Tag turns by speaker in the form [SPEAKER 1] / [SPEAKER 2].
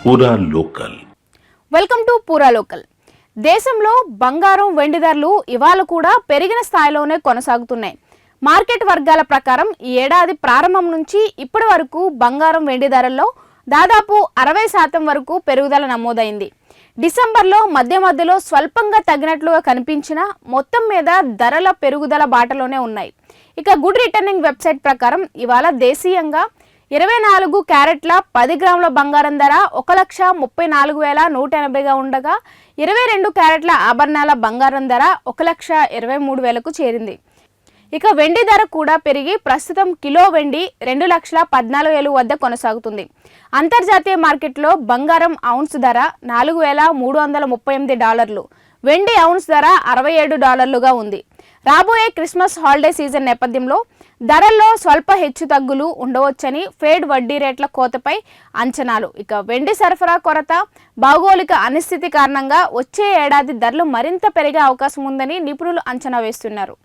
[SPEAKER 1] పూరా local.
[SPEAKER 2] Welcome to పూరా local. దేశంలో బంగారం వెండి ధరలు ఇవాళ కూడా పెరిగిన స్థాయిలోనే కొనసాగుతున్నాయి. మార్కెట్ వర్గాల ప్రకారం ఈ ఏడాది ప్రారంభం నుంచి ఇప్పటి వరకు బంగారం వెండి ధరల్లో దాదాపు 60% వరకు పెరుగుదల నమోదైంది. డిసెంబర్లో మధ్యలో స్వల్పంగా తగ్గినట్లుగా కనిపించినా మొత్తం మీద ధరల పెరుగుదల బాటలోనే ఉన్నాయి. ఇక గుడ్ రిటర్నింగ్ వెబ్సైట్ ప్రకారం ఇవాళ దేశీయంగా 24 క్యారెట్ల 10 గ్రాముల బంగారం ధర 1,34,180గా ఉండగా 22 క్యారెట్ల ఆభరణాల బంగారం ధర 1,23,000కు చేరింది. ఇక వెండి ధర కూడా పెరిగి ప్రస్తుతం కిలో వెండి 2,14,000 వద్ద కొనసాగుతుంది. అంతర్జాతీయ మార్కెట్లో బంగారం ఔన్స్ ధర $4,338, వెండి ఔన్స్ ధర $67గా ఉంది. రాబోయే క్రిస్మస్ హాలిడే సీజన్ నేపథ్యంలో ధరల్లో స్వల్ప హెచ్చు తగ్గులు ఉండవచ్చని ఫెడ్ వడ్డీ రేట్ల కోతపై అంచనాలు. ఇక వెండి సరఫరా కొరత, భౌగోళిక అనిశ్చితి కారణంగా వచ్చే ఏడాది ధరలు మరింత పెరిగే అవకాశం ఉందని నిపుణులు అంచనా వేస్తున్నారు.